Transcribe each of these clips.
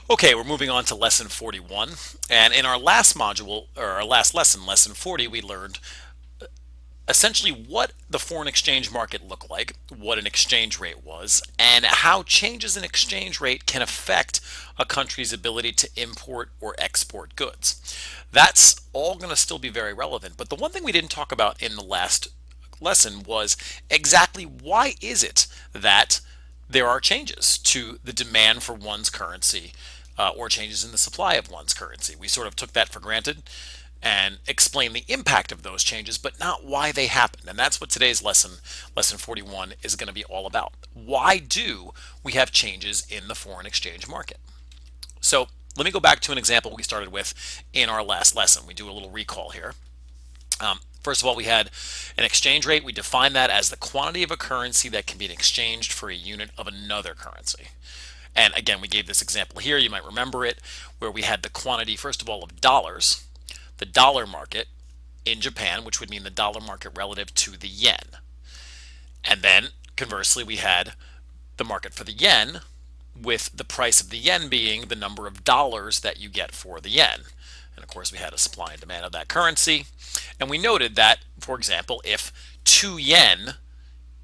Okay, we're moving on to lesson 41. And in our last module, or our last lesson, lesson 40, we learned essentially what the foreign exchange market looked like, what an exchange rate was, and how changes in exchange rate can affect a country's ability to import or export goods. That's all going to still be very relevant. But the one thing we didn't talk about in the last lesson was exactly why is it that there are changes to the demand for one's currency or changes in the supply of one's currency. We sort of took that for granted and explain the impact of those changes, but not why they happened. And that's what today's lesson, lesson 41, is going to be all about. Why do we have changes in the foreign exchange market? So let me go back to an example we started with in our last lesson. We do a little recall here. First of all, we had an exchange rate. We defined that as the quantity of a currency that can be exchanged for a unit of another currency. And again, we gave this example here. You might remember it, where we had the quantity, first of all, of dollars, the dollar market in Japan, which would mean the dollar market relative to the yen. And then conversely, we had the market for the yen, with the price of the yen being the number of dollars that you get for the yen. And of course, we had a supply and demand of that currency. And we noted that, for example, if 2 yen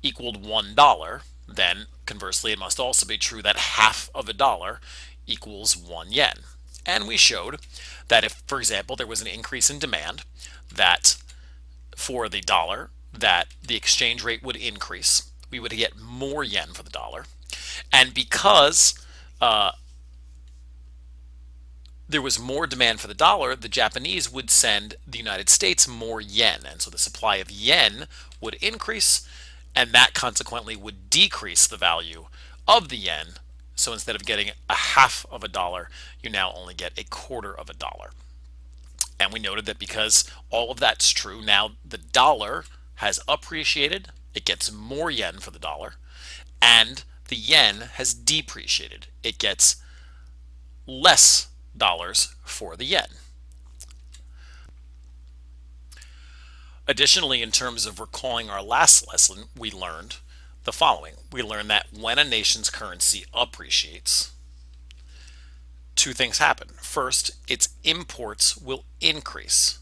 equaled $1, then conversely, it must also be true that half of a dollar equals 1 yen. And we showed that if, for example, there was an increase in demand, that for the dollar, that the exchange rate would increase. We would get more yen for the dollar. And because there was more demand for the dollar, the Japanese would send the United States more yen. And so the supply of yen would increase, and that consequently would decrease the value of the yen. So instead of getting a half of a dollar, you now only get a quarter of a dollar. And we noted that because all of that's true, now the dollar has appreciated, it gets more yen for the dollar, and the yen has depreciated. It gets less dollars for the yen. Additionally, in terms of recalling our last lesson, we learned the following. We learned that when a nation's currency appreciates, two things happen. First, its imports will increase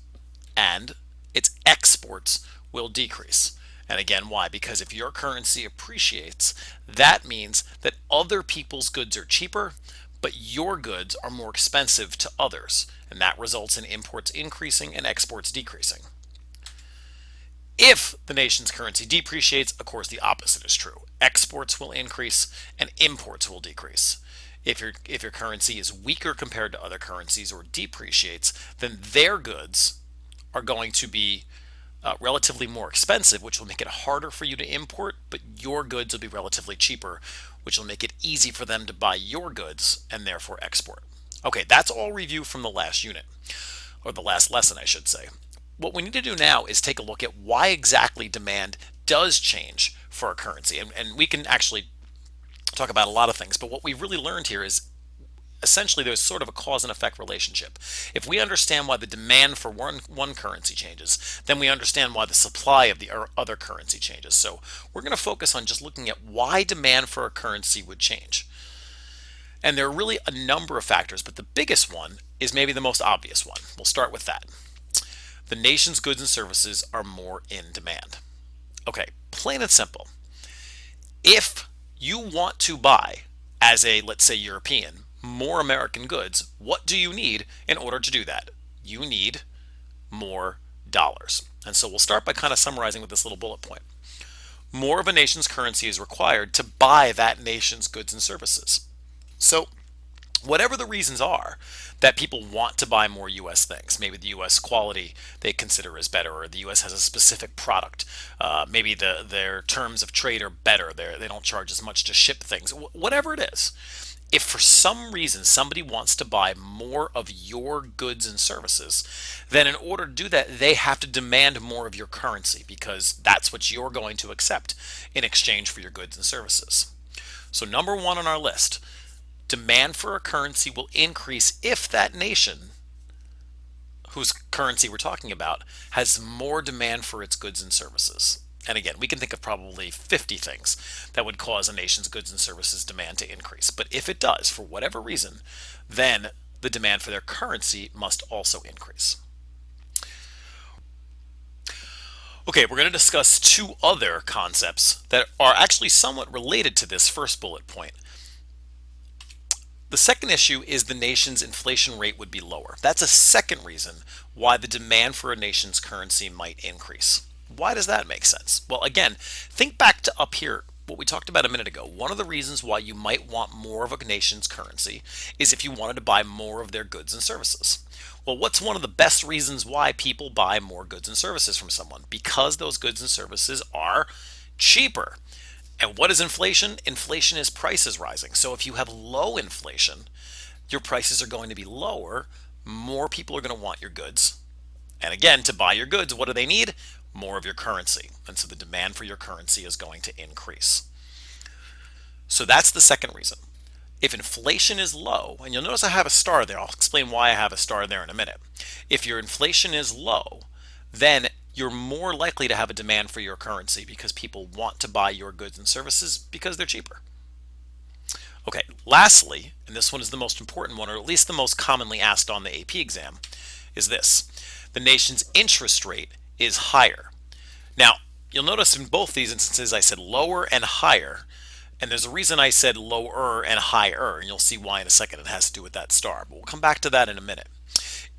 and its exports will decrease. And again, why? Because if your currency appreciates, that means that other people's goods are cheaper, but your goods are more expensive to others. And that results in imports increasing and exports decreasing. If the nation's currency depreciates, of course, the opposite is true. Exports will increase and imports will decrease. If your currency is weaker compared to other currencies or depreciates, then their goods are going to be relatively more expensive, which will make it harder for you to import, but your goods will be relatively cheaper, which will make it easy for them to buy your goods and therefore export. Okay, that's all review from the last unit, or the last lesson, I should say. What we need to do now is take a look at why exactly demand does change for a currency. And we can actually talk about a lot of things, but what we've really learned here is essentially there's sort of a cause and effect relationship. If we understand why the demand for one currency changes, then we understand why the supply of the other currency changes. So we're going to focus on just looking at why demand for a currency would change. And there are really a number of factors, but the biggest one is maybe the most obvious one. We'll start with that. The nation's goods and services are more in demand. Okay, plain and simple. If you want to buy, as a, let's say, European, more American goods, what do you need in order to do that? You need more dollars. And so we'll start by kind of summarizing with this little bullet point. More of a nation's currency is required to buy that nation's goods and services. So whatever the reasons are that people want to buy more US things, maybe the US quality they consider is better, or the US has a specific product, maybe their terms of trade are better, they don't charge as much to ship things, whatever it is. If for some reason somebody wants to buy more of your goods and services, then in order to do that, they have to demand more of your currency because that's what you're going to accept in exchange for your goods and services. So number one on our list, demand for a currency will increase if that nation, whose currency we're talking about, has more demand for its goods and services. And again, we can think of probably 50 things that would cause a nation's goods and services demand to increase. But if it does, for whatever reason, then the demand for their currency must also increase. Okay, we're going to discuss two other concepts that are actually somewhat related to this first bullet point. The second issue is the nation's inflation rate would be lower. That's a second reason why the demand for a nation's currency might increase. Why does that make sense? Well, again, think back to up here, what we talked about a minute ago. One of the reasons why you might want more of a nation's currency is if you wanted to buy more of their goods and services. Well, what's one of the best reasons why people buy more goods and services from someone? Because those goods and services are cheaper. And what is inflation? Inflation is prices rising. So if you have low inflation, your prices are going to be lower. More people are going to want your goods. And again, to buy your goods, what do they need? More of your currency. And so the demand for your currency is going to increase. So that's the second reason. If inflation is low, and you'll notice I have a star there, I'll explain why I have a star there in a minute. If your inflation is low, then you're more likely to have a demand for your currency because people want to buy your goods and services because they're cheaper. Okay, lastly, and this one is the most important one, or at least the most commonly asked on the AP exam, is this. The nation's interest rate is higher. Now, you'll notice in both these instances I said lower and higher. And there's a reason I said lower and higher, and you'll see why in a second. It has to do with that star, but we'll come back to that in a minute.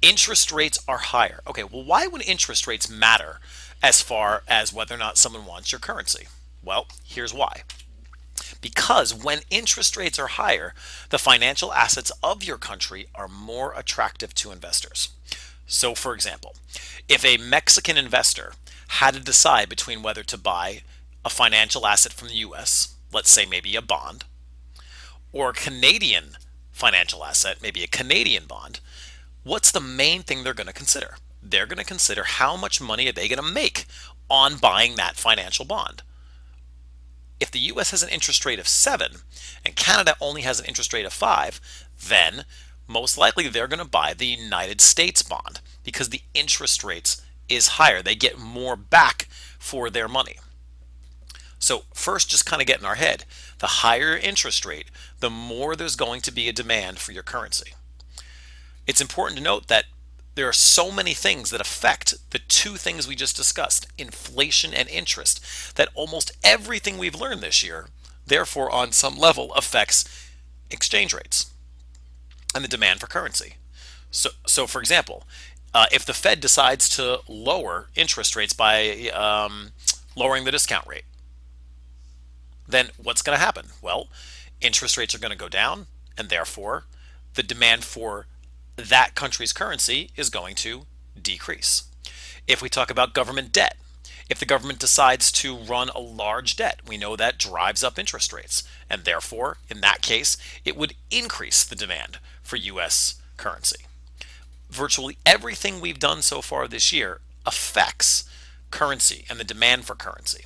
Interest rates are higher. Okay, well, why would interest rates matter as far as whether or not someone wants your currency? Well, here's why. Because when interest rates are higher, the financial assets of your country are more attractive to investors. So, for example, if a Mexican investor had to decide between whether to buy a financial asset from the US, let's say maybe a bond, or a Canadian financial asset, maybe a Canadian bond, what's the main thing they're going to consider? They're going to consider how much money are they going to make on buying that financial bond. If the US has an interest rate of 7 and Canada only has an interest rate of 5, then most likely they're going to buy the United States bond because the interest rates is higher. They get more back for their money. So first, just kind of get in our head, the higher interest rate, the more there's going to be a demand for your currency. It's important to note that there are so many things that affect the two things we just discussed, inflation and interest, that almost everything we've learned this year, therefore on some level affects exchange rates and the demand for currency. So for example, if the Fed decides to lower interest rates by lowering the discount rate, then what's going to happen? Well, interest rates are going to go down, and therefore the demand for that country's currency is going to decrease. If we talk about government debt, if the government decides to run a large debt, we know that drives up interest rates, and therefore, in that case, it would increase the demand for US currency. Virtually everything we've done so far this year affects currency and the demand for currency.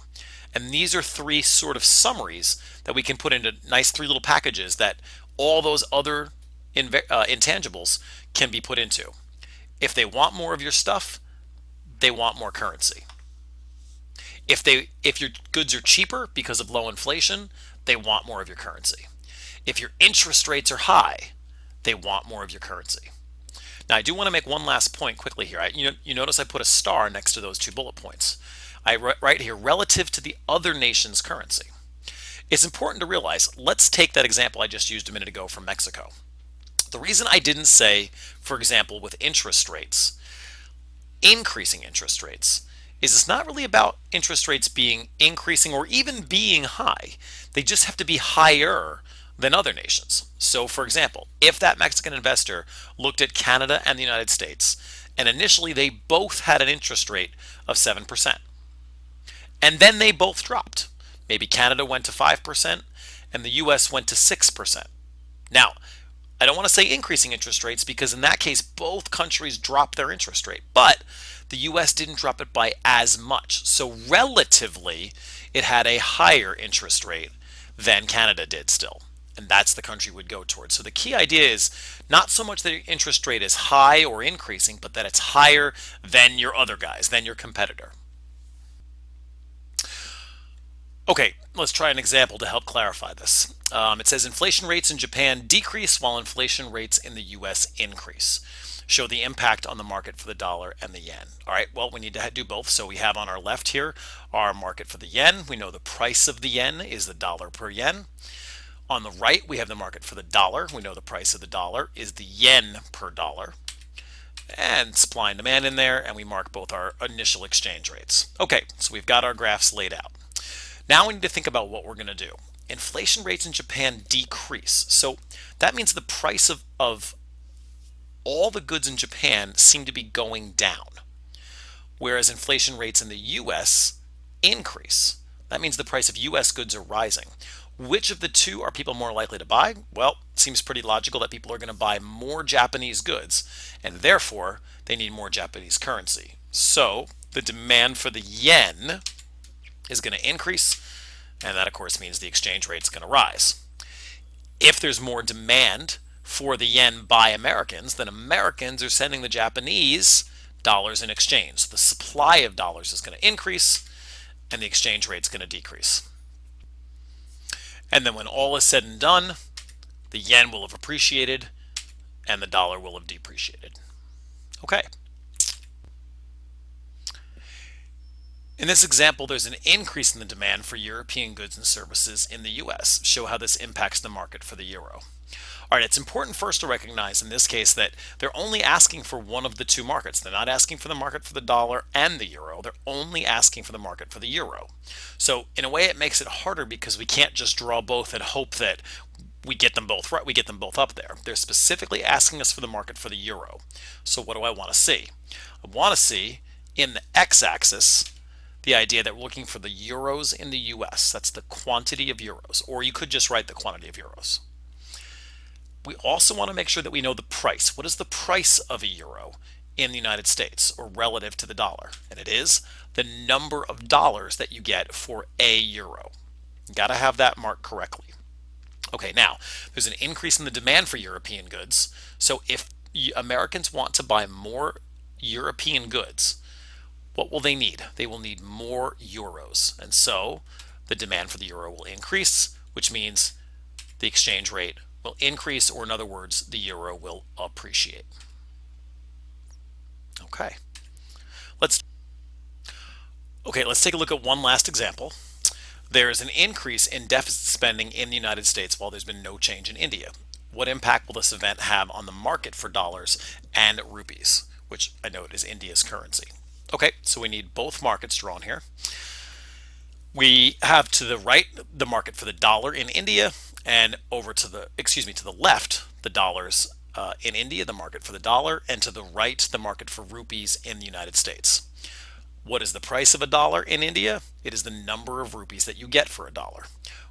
And these are three sort of summaries that we can put into nice three little packages that all those other intangibles can be put into. If they want more of your stuff, they want more currency. If your goods are cheaper because of low inflation, they want more of your currency. If your interest rates are high, they want more of your currency. Now, I do want to make one last point quickly here. You notice I put a star next to those two bullet points. I write here relative to the other nation's currency. It's important to realize, let's take that example I just used a minute ago from Mexico. The reason I didn't say, for example, with interest rates, increasing interest rates, is it's not really about interest rates being increasing or even being high. They just have to be higher than other nations. So, for example, if that Mexican investor looked at Canada and the United States, and initially they both had an interest rate of 7%, and then they both dropped. Maybe Canada went to 5% and the US went to 6%. Now, I don't want to say increasing interest rates because in that case, both countries dropped their interest rate, but the US didn't drop it by as much. So relatively, it had a higher interest rate than Canada did still. And that's the country would go towards. So the key idea is not so much that your interest rate is high or increasing, but that it's higher than your other guys, than your competitor. Okay, let's try an example to help clarify this. It says inflation rates in Japan decrease while inflation rates in the US increase. Show the impact on the market for the dollar and the yen. All right, well, we need to do both. So we have on our left here our market for the yen. We know the price of the yen is the dollar per yen. On the right, we have the market for the dollar. We know the price of the dollar is the yen per dollar. And supply and demand in there, and we mark both our initial exchange rates. Okay, so we've got our graphs laid out. Now we need to think about what we're going to do. Inflation rates in Japan decrease. So that means the price of all the goods in Japan seem to be going down, whereas inflation rates in the US increase. That means the price of US goods are rising. Which of the two are people more likely to buy? Well, it seems pretty logical that people are going to buy more Japanese goods, and therefore they need more Japanese currency. So the demand for the yen is going to increase, and that of course means the exchange rate is going to rise. If there's more demand for the yen by Americans, then Americans are sending the Japanese dollars in exchange. So the supply of dollars is going to increase, and the exchange rate is going to decrease. And then when all is said and done, the yen will have appreciated and the dollar will have depreciated. Okay. In this example, there's an increase in the demand for European goods and services in the US. Show how this impacts the market for the euro. All right, it's important first to recognize in this case that they're only asking for one of the two markets. They're not asking for the market for the dollar and the euro. They're only asking for the market for the euro. So in a way, it makes it harder because we can't just draw both and hope that we get them both right. We get them both up there. They're specifically asking us for the market for the euro. So what do I want to see? I want to see in the x-axis the idea that we're looking for the euros in the US. That's the quantity of euros, or you could just write the quantity of euros. We also want to make sure that we know the price. What is the price of a euro in the United States or relative to the dollar? And it is the number of dollars that you get for a euro. You got to have that marked correctly. Okay, now there's an increase in the demand for European goods. So if Americans want to buy more European goods, what will they need? They will need more euros. And so the demand for the euro will increase, which means the exchange rate will increase, or in other words, the euro will appreciate. Okay. Let's take a look at one last example. There is an increase in deficit spending in the United States while there's been no change in India. What impact will this event have on the market for dollars and rupees, which I note is India's currency? Okay, so we need both markets drawn here. We have to the right the market for the dollar in India, and over to the left the dollars in India, the market for the dollar, and to the right the market for rupees in the United States. What is the price of a dollar in India? It is the number of rupees that you get for a dollar.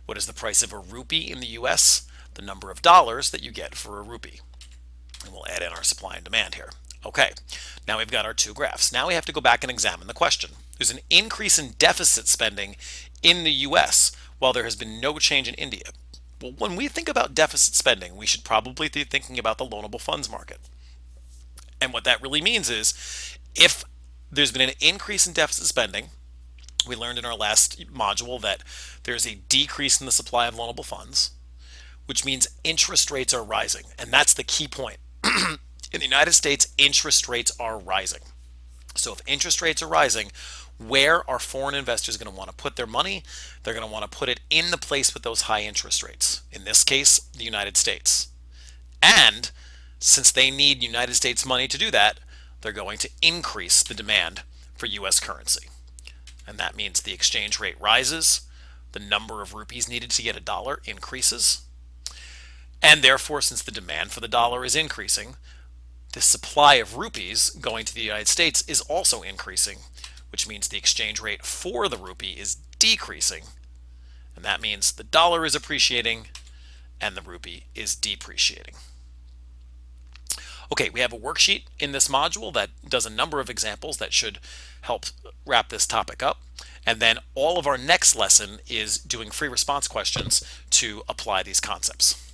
What is the price of a rupee in the US? The number of dollars that you get for a rupee. And we'll add in our supply and demand here. Okay, now we've got our two graphs. Now we have to go back and examine the question. There's an increase in deficit spending in the US while there has been no change in India. Well, when we think about deficit spending, we should probably be thinking about the loanable funds market. And what that really means is if there's been an increase in deficit spending, we learned in our last module that there's a decrease in the supply of loanable funds, which means interest rates are rising. And that's the key point. In the United States, interest rates are rising. So if interest rates are rising, where are foreign investors going to want to put their money? They're going to want to put it in the place with those high interest rates. In this case, the United States. And since they need United States money to do that, they're going to increase the demand for US currency. And that means the exchange rate rises, the number of rupees needed to get a dollar increases, and therefore, since the demand for the dollar is increasing, the supply of rupees going to the United States is also increasing, which means the exchange rate for the rupee is decreasing, and that means the dollar is appreciating and the rupee is depreciating. Okay, we have a worksheet in this module that does a number of examples that should help wrap this topic up. And then all of our next lesson is doing free response questions to apply these concepts.